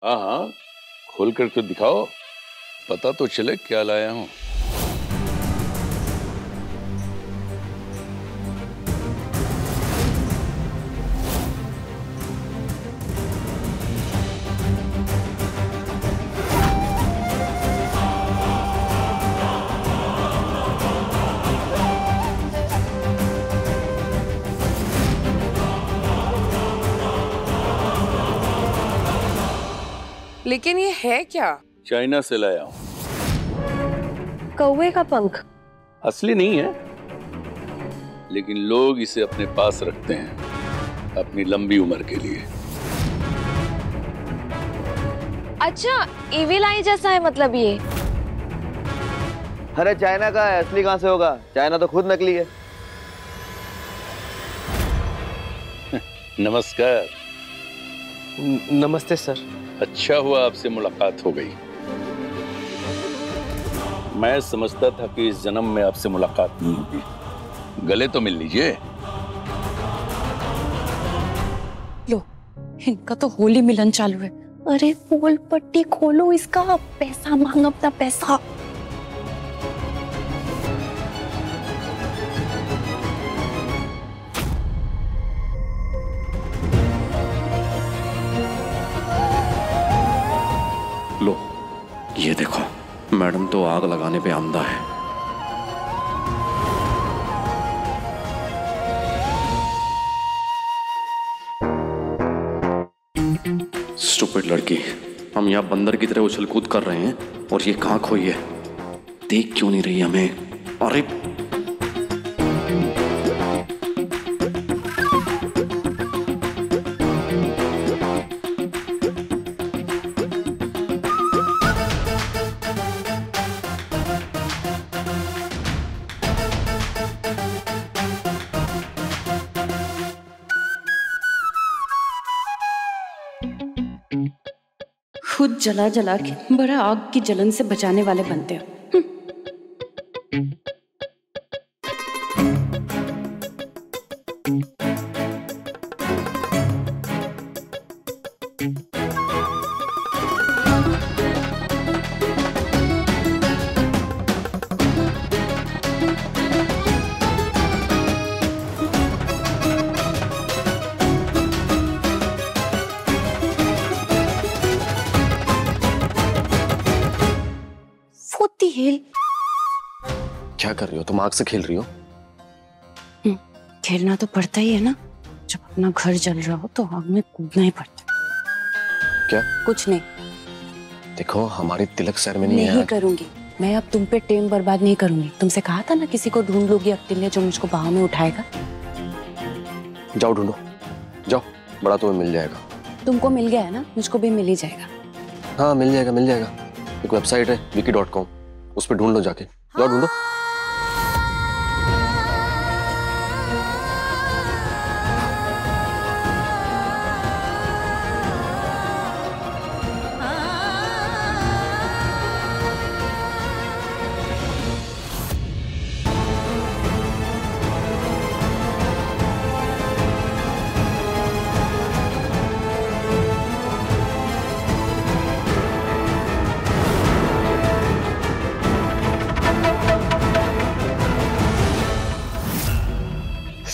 हाँ हाँ, खोल करके दिखाओ, पता तो चले क्या लाया हूँ। लेकिन ये है क्या? चाइना से लाया हूँ। कौवे का पंख। असली नहीं है, लेकिन लोग इसे अपने पास रखते हैं अपनी लंबी उम्र के लिए। अच्छा, इविल आई जैसा है मतलब ये? अरे चाइना का है, असली कहाँ से होगा? चाइना तो खुद नकली है। नमस्कार। नमस्ते सर। अच्छा हुआ आपसे मुलाकात हो गई। मैं समझता था कि इस जन्म में आपसे मुलाकात नहीं होगी। गले तो मिल लीजिए। लो, इनका तो होली मिलन चालू है। अरे फूल पट्टी खोलो इसका, पैसा मांग अपना पैसा। लो, ये देखो, मैडम तो आग लगाने पे आमदा है। स्टूपिड लड़की, हम यहाँ बंदर की तरह उछल कूद कर रहे हैं और ये कहाँ खोई है? देख क्यों नहीं रही हमें? अरे खुद जला जला के बड़ा आग की जलन से बचाने वाले बनते हो। क्या कर रही हो तुम? आग से खेल रही हो? खेलना तो पड़ता ही है ना, जब अपना घर जल रहा हो तो आग में कूदना ही पड़ता। क्या? कुछ नहीं। देखो, हमारी तिलक सेरेमनी है। नहीं करूंगी मैं, अब तुम पे टाइम बर्बाद नहीं करूंगी। तुमसे कहा था ना, किसी को ढूंढ लोगी अकेले जो मुझको बाहों में उठाएगा। जाओ ढूंढो, जाओ, बड़ा तुम्हें मिल जाएगा। तुमको मिल गया है ना, मुझको भी मिल ही जाएगा। हाँ, मिल जाएगा मिल जाएगा। एक वेबसाइट है wiki.com, उस पर ढूंढ लो जाके। जाओ ढूंढो।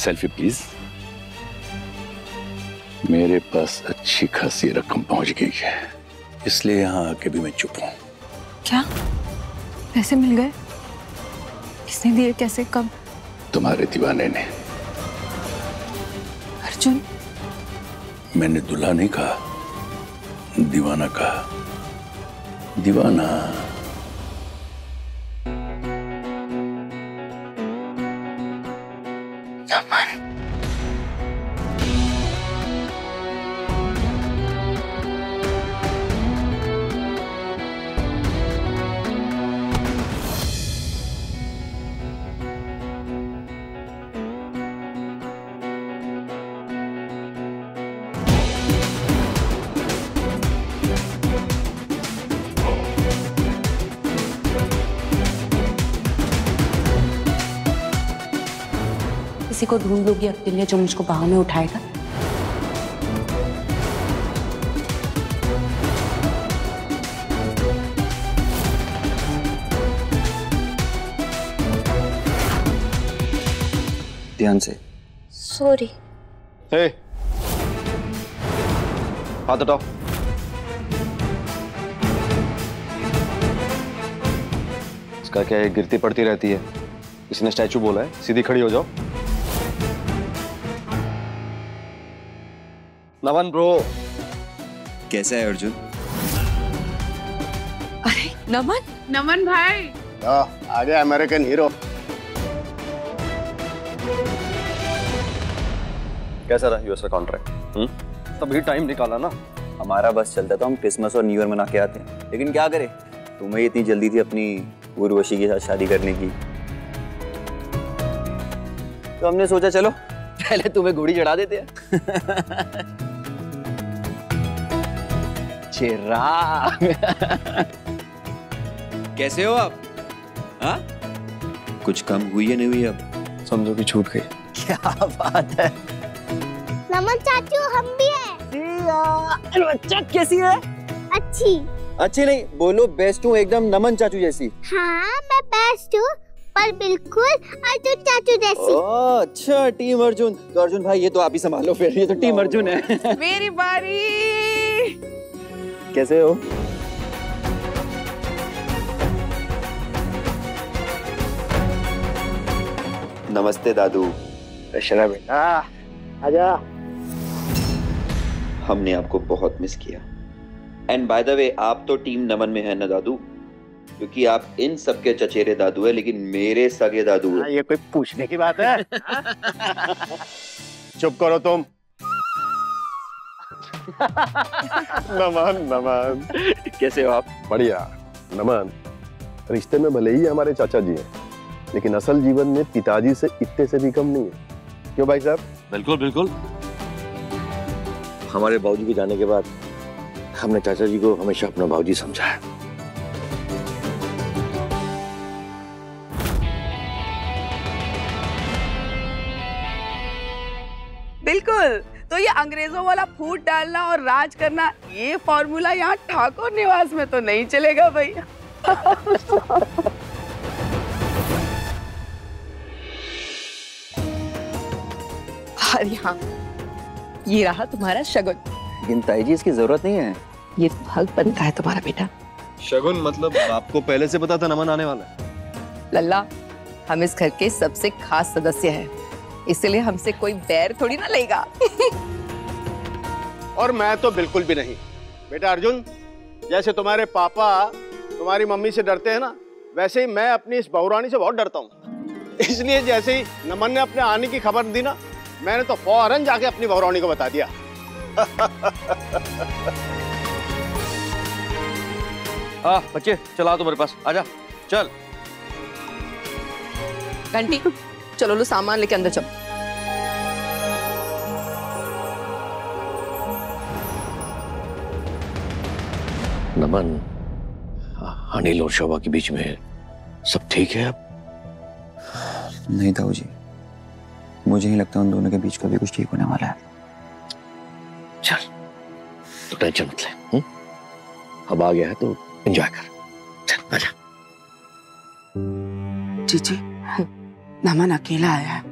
Selfie please. मेरे पास अच्छी खासी रकम पहुंच गई है, इसलिए यहां आके भी मैं चुप हूं। क्या? पैसे मिल गए? किसने दिए? कैसे? कब? तुम्हारे दीवाने ने। अर्जुन? मैंने दूल्हा नहीं कहा, दीवाना कहा। दीवाना। किसी को ढूंढ लोगी अकेले जो मुझको बाहों में उठाएगा। ध्यान से। सॉरी। हे, हाथ हटाओ। इसका क्या है, गिरती पड़ती रहती है। इसने स्टैचू बोला है, सीधी खड़ी हो जाओ। नमन ब्रो, कैसा है अर्जुन? अरे नमन, नमन भाई। आ गया अमेरिकन हीरो। कैसा रहा यूएस का कॉन्ट्रैक्ट? तभी टाइम निकाला ना। हमारा बस चलता तो हम क्रिसमस और न्यू ईयर मना के आते हैं, लेकिन क्या करें, तुम्हें इतनी जल्दी थी अपनी उर्वशी के साथ शादी करने की, तो हमने सोचा चलो पहले तुम्हें घोड़ी चढ़ा देते हैं। चिराग, कैसे हो आप? हाँ, कुछ कम हुई है नहीं हुई? अब समझो कि छूट गई। क्या बात है। नमन चाचू, हम भी हैं। बच्चा कैसी है? अच्छी। अच्छी नहीं, बोलो बेस्ट हूँ एकदम नमन चाचू जैसी। हाँ, मैं बेस्ट हूँ, पर बिल्कुल अर्जुन चाचू जैसी। ओह अच्छा, टीम अर्जुन। तो अर्जुन भाई ये तो आप ही संभालो फिर, ये तो टीम अर्जुन है। मेरी बारी। कैसे हो? नमस्ते दादू। शरा बेटा, आजा। हमने आपको बहुत मिस किया। एंड बाय द वे, आप तो टीम नमन में है ना दादू, क्योंकि आप इन सबके चचेरे दादू है, लेकिन मेरे सगे दादू है। ये कोई पूछने की बात है? चुप करो तुम। नमन, नमन कैसे हो आप? बढ़िया। नमन, रिश्ते में भले ही हमारे चाचा जी हैं, लेकिन असल जीवन में पिताजी से इतने से भी कम नहीं है। क्यों भाई साहब? बिल्कुल बिल्कुल। हमारे बाबूजी के जाने के बाद हमने चाचा जी को हमेशा अपना बाबूजी समझा है। बिल्कुल। तो ये अंग्रेजों वाला फूट डालना और राज करना, ये फॉर्मूला यहाँ ठाकुर निवास में तो नहीं चलेगा भाई। और हाँ, ये रहा तुम्हारा शगुन। लेकिन ताई जी इसकी जरूरत नहीं है। ये हक बनता है तुम्हारा बेटा। शगुन मतलब आपको पहले से पता था नमन आने वाला है? लल्ला, हम इस घर के सबसे खास सदस्य हैं, इसलिए हमसे कोई बैर थोड़ी ना लेगा। और मैं तो बिल्कुल भी नहीं। बेटा अर्जुन, जैसे तुम्हारे पापा तुम्हारी मम्मी से डरते हैं ना, वैसे ही मैं अपनी इस बहुरानी से बहुत डरता हूँ। इसलिए जैसे ही नमन ने अपने आने की खबर दी ना, मैंने तो फौरन जाके अपनी बहुरानी को बता दिया। बच्चे चला तुम्हारे पास, आजा चल। घंटी, चलो लो सामान लेके अंदर चलो। नमन, अनिल और शोभा के बीच में सब ठीक है अब? नहीं ताऊ जी, मुझे नहीं लगता उन दोनों के बीच कभी कुछ ठीक होने वाला है। चल, तो टेंशन मत ले। अब आ गया है तो एंजॉय कर। चल आजा। जीजी, नमन अकेला आया है,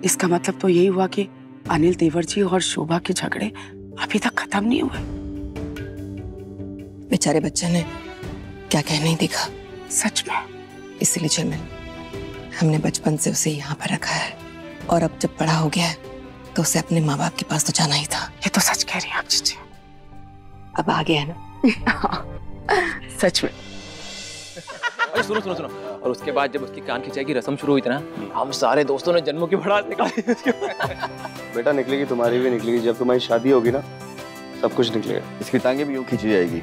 इसका मतलब तो यही हुआ कि अनिल देवर जी और शोभा के झगड़े अभी तक खत्म नहीं हुए। बेचारे बच्चे ने क्या कह नहीं देखा। सच में? इसलिए चल, हमने बचपन से उसे यहाँ पर रखा है, और अब जब बड़ा हो गया है तो उसे अपने माँ बाप के पास तो जाना ही था। ये तो सच कह रही हैं आप जीजी। अब आ गया है ना। सच में। अरे सुनो सुनो सुनो, और उसके बाद जब उसकी कान खिंचाई की रस्म शुरू हुई थी ना, हम सारे दोस्तों ने जन्मों की भड़ास निकाली। बेटा निकलेगी, तुम्हारी भी निकलेगी। जब तुम्हारी शादी होगी ना, सब कुछ निकलेगा। इसकी टांगे भी यूं खींची जाएगी।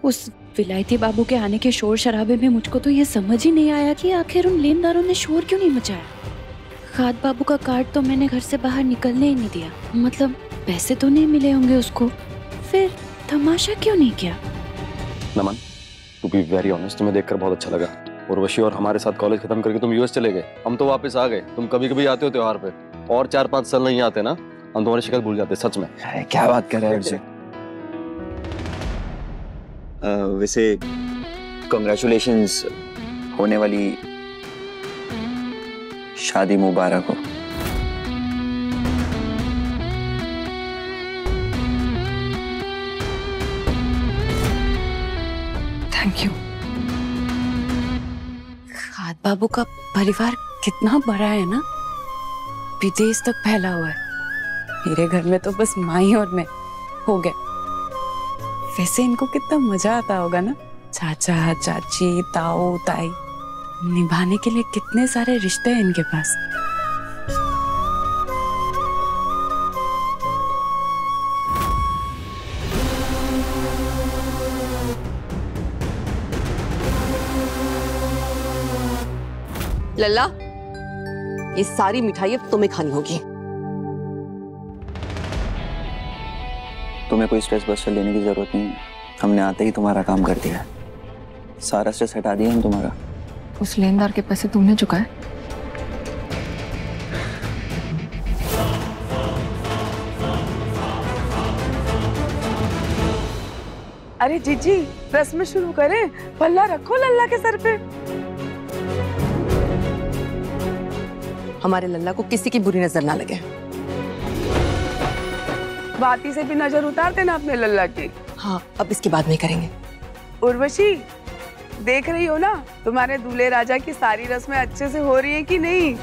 उस विलायती बाबू के आने के शोर शराबे में मुझको तो ये समझ ही नहीं आया कि आखिर उन लेनदारों ने शोर क्यों नहीं मचाया। खाद बाबू का कार्ड तो मैंने घर से बाहर निकलने ही नहीं दिया, मतलब पैसे तो नहीं मिले होंगे उसको, फिर तमाशा क्यों नहीं किया? नमन, टू बी वेरी ऑनेस्ट, तुम्हें देखकर बहुत अच्छा लगा। उर्वशी और हमारे साथ कॉलेज खत्म करके तुम यूएस चले गए, हम तो वापस आ गए। तुम कभी कभी आते हो त्योहार पे, और 4-5 साल नहीं आते ना, हम तुम्हारी शिकल भूल जाते। सच में। क्या बात कर रहे हैं अर्जुन? वैसे कांग्रेचुलेशंस होने वाली शादी मुबारक हो। Thank you. खाद बाबू का परिवार कितना बड़ा है ना, विदेश तक फैला हुआ है। मेरे घर में तो बस माई और मैं हो गए। वैसे इनको कितना मजा आता होगा ना, चाचा चाची ताऊ ताई, निभाने के लिए कितने सारे रिश्ते हैं इनके पास। लल्ला, ये सारी मिठाई अब तुम्हें खानी होगी। तुम्हें कोई स्ट्रेस बस्टर लेने की जरूरत नहीं है। हमने आते ही तुम्हारा काम कर दिया, सारा स्ट्रेस हटा दिया हम तुम्हारा। उस लेनदार के पैसे तुमने चुकाए? अरे जीजी, रस्म शुरू करें। पल्ला रखो लल्ला के सर पे। हमारे लल्ला को किसी की बुरी नजर ना लगे। बाती से भी नजर उतारते ना अपने लल्ला की। हाँ, अब इसकी बात नहीं करेंगे। उर्वशी, देख रही हो ना तुम्हारे दूल्हे राजा की सारी रस्में अच्छे से हो रही है कि नहीं?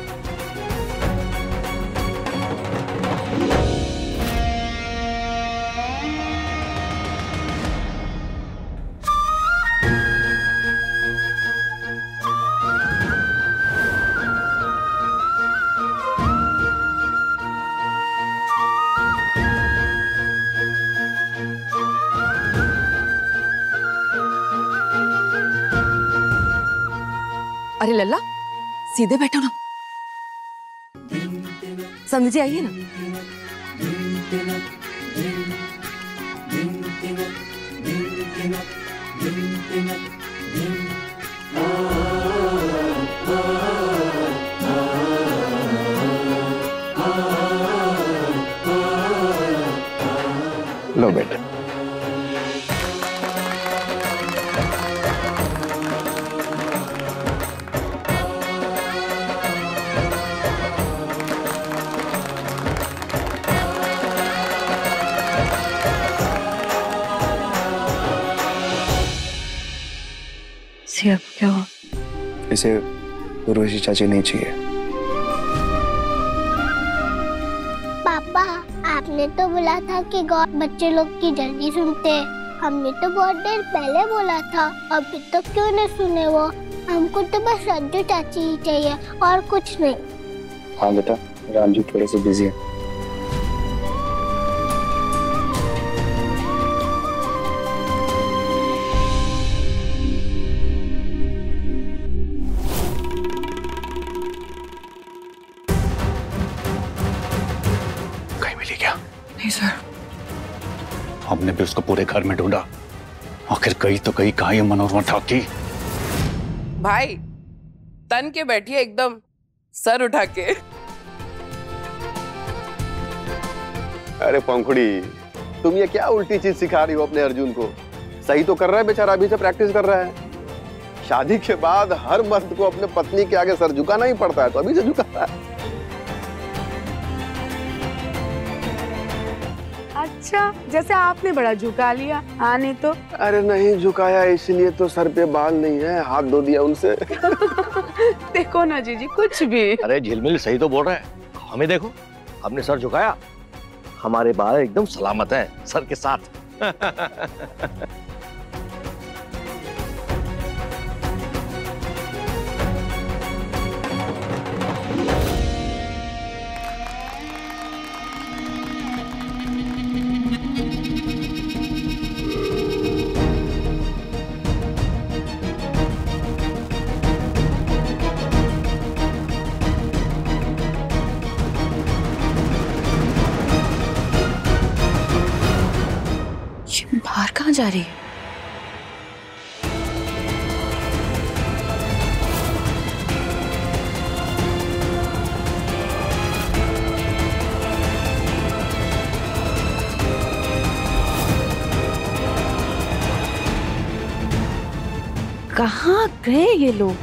अरे लल्ला, सीधे बैठो ना। समझ जी आइए ना। लो बेटा। अब क्या हुआ? इसे उर्वशी चाची नहीं चाहिए। पापा, आपने तो बोला था कि गॉड बच्चे लोग की जल्दी सुनते हैं। हमने तो बहुत देर पहले बोला था, अभी तो क्यों नहीं सुने वो? हमको तो बस रज्जू चाची ही चाहिए और कुछ नहीं। हाँ बेटा, रामजी थोड़े से बिजी है। नहीं सर। हमने भी उसको पूरे घर में ढूंढा, आखिर कहीं तो कहीं कहाँ ये मनोरमा ठाकी। भाई, तन के बैठिए एकदम सर उठा के। अरे पंखुड़ी, तुम ये क्या उल्टी चीज सिखा रही हो अपने अर्जुन को? सही तो कर रहा है बेचारा, अभी से प्रैक्टिस कर रहा है। शादी के बाद हर मर्द को अपने पत्नी के आगे सर झुकाना ही पड़ता है, तो अभी से झुका रहा है। अच्छा, जैसे आपने बड़ा झुका लिया। हाँ नहीं तो। अरे नहीं झुकाया, इसलिए तो सर पे बाल नहीं है, हाथ धो दिया उनसे। देखो ना जीजी, कुछ भी। अरे झिलमिल सही तो बोल रहा है। हमें देखो, हमने सर झुकाया, हमारे बाल एकदम सलामत हैं सर के साथ। बाहर कहाँ जा रही है? कहाँ गए ये लोग?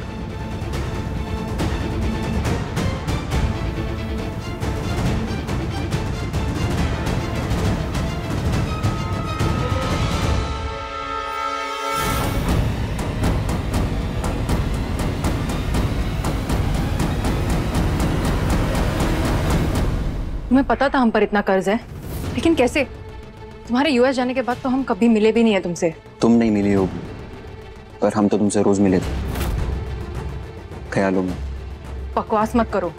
तुम्हें पता था हम पर इतना कर्ज है, लेकिन कैसे? तुम्हारे यूएस जाने के बाद तो हम कभी मिले भी नहीं है तुमसे। तुम नहीं मिली होगी, पर हम तो तुमसे रोज मिले थे, ख्यालों में। बकवास मत करो।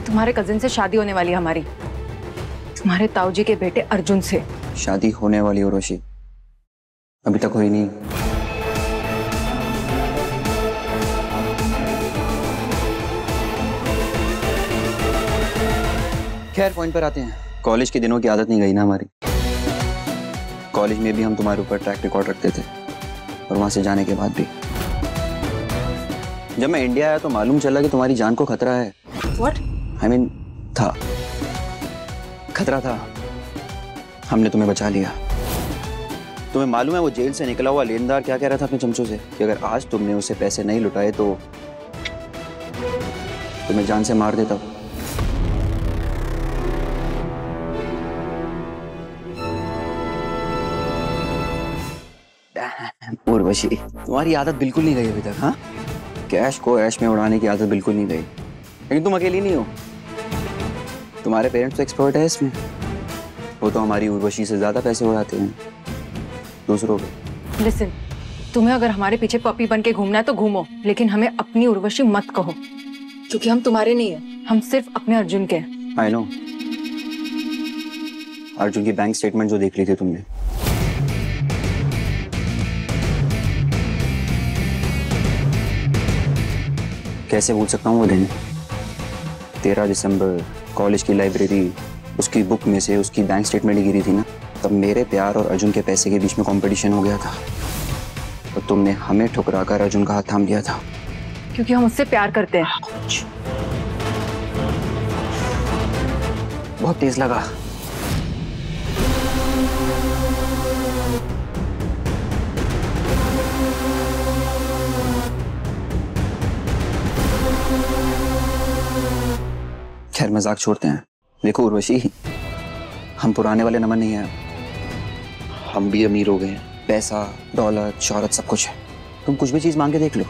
तुम्हारे कजिन से शादी होने वाली है हमारी, तुम्हारे ताऊजी के बेटे अर्जुन से। शादी होने वाली उर्वशी? अभी तक हुई नहीं। खैर पॉइंट पर आते हैं। कॉलेज के दिनों की आदत नहीं गई ना हमारी। कॉलेज में भी हम तुम्हारे ऊपर ट्रैक रिकॉर्ड रखते थे, और वहां से जाने के बाद भी। जब मैं इंडिया आया तो मालूम चला कि तुम्हारी जान को खतरा है। What? I mean, था, खतरा था। हमने तुम्हें बचा लिया। तुम्हें मालूम है वो जेल से निकला हुआ लेनदार क्या कह रहा था अपने चमचों से कि अगर आज तुमने उसे पैसे नहीं लुटाए तो तुम्हें जान से मार देता। उर्वशी, तुम्हारी आदत बिल्कुल नहीं गई अभी तक। हाँ, कैश को ऐश में उड़ाने की आदत बिल्कुल नहीं गई। लेकिन तुम अकेली नहीं हो, तुम्हारे पेरेंट्स तो एक्सपर्ट है इसमें। वो तो हमारी उर्वशी से ज्यादा पैसे उड़ाते हैं दूसरों पे। लिसन, तुम्हें अगर हमारे पीछे पपी बन के घूमना है तो घूमो, लेकिन हमें अपनी उर्वशी मत कहो, क्योंकि हम तुम्हारे नहीं है, हम सिर्फ अपने अर्जुन के हैं। I know. अर्जुन की बैंक स्टेटमेंट जो देख ली थी तुमने, कैसे भूल सकता हूँ वो दिन। 13 दिसंबर, कॉलेज की लाइब्रेरी, उसकी बुक में से उसकी बैंक स्टेटमेंट गिरी थी ना। तब मेरे प्यार और अर्जुन के पैसे के बीच में कंपटीशन हो गया था, तो तुमने हमें ठुकराकर अर्जुन का हाथ थाम लिया था। क्योंकि हम उससे प्यार करते हैं। बहुत तेज लगा। खैर मजाक छोड़ते हैं। देखो उर्वशी, हम पुराने वाले नमन नहीं हैं। हम भी अमीर हो गए हैं, पैसा, दौलत, शौहरत सब कुछ है। तुम कुछ भी चीज मांग के देख लो,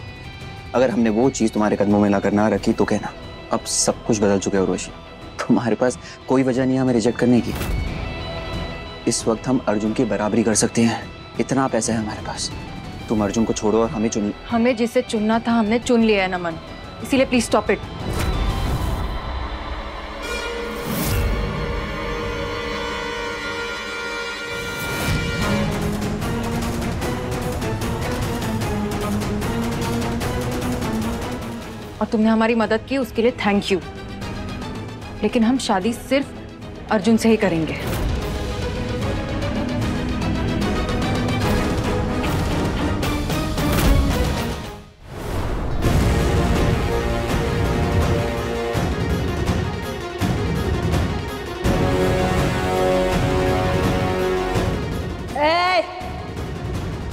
अगर हमने वो चीज तुम्हारे कदमों में लाकर ना रखी तो कहना। अब सब कुछ बदल चुका है उर्वशी। तुम्हारे पास कोई वजह नहीं है हमें रिजेक्ट करने की। इस वक्त हम अर्जुन की बराबरी कर सकते हैं, इतना पैसा है हमारे पास। तुम अर्जुन को छोड़ो और हमें चुन। हमें जिसे चुनना था हमने चुन लिया है नमन, इसीलिए प्लीज स्टॉप इट। और तुमने हमारी मदद की, उसके लिए थैंक यू। लेकिन हम शादी सिर्फ अर्जुन से ही करेंगे।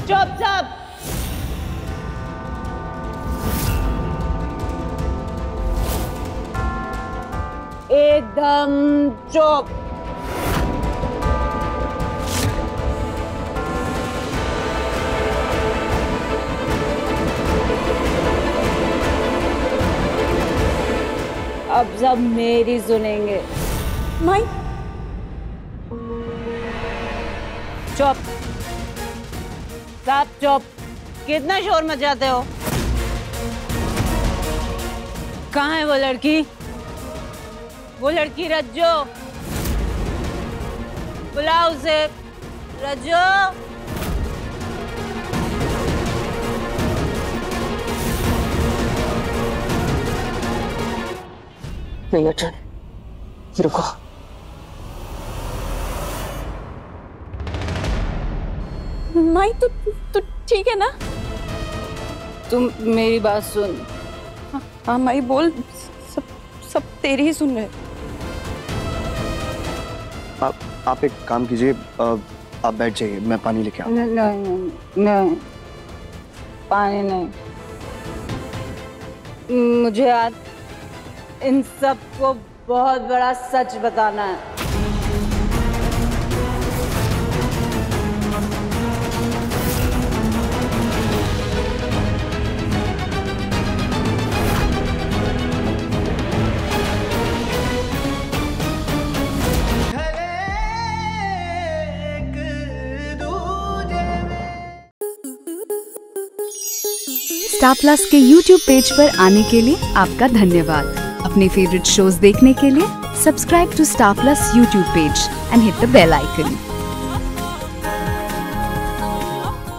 चुप। एकदम चुप। अब सब मेरी सुनेंगे। माई चुप, सब चुप। कितना शोर मचाते हो? कहाँ है वो लड़की? वो लड़की रज्जो, बुलाओ उसे। रज्जो, नहीं अर्जुन, रुको। माई तू ठीक है ना? तुम मेरी बात सुन। हाँ माई बोल, सब तेरी ही सुन रहे। आप एक काम कीजिए, आप बैठ जाइए, मैं पानी लेके आता हूँ। नहीं, पानी नहीं। मुझे आज इन सबको बहुत बड़ा सच बताना है। स्टार प्लस के YouTube पेज पर आने के लिए आपका धन्यवाद। अपने फेवरेट शोज देखने के लिए subscribe to Star Plus YouTube page and hit the bell icon.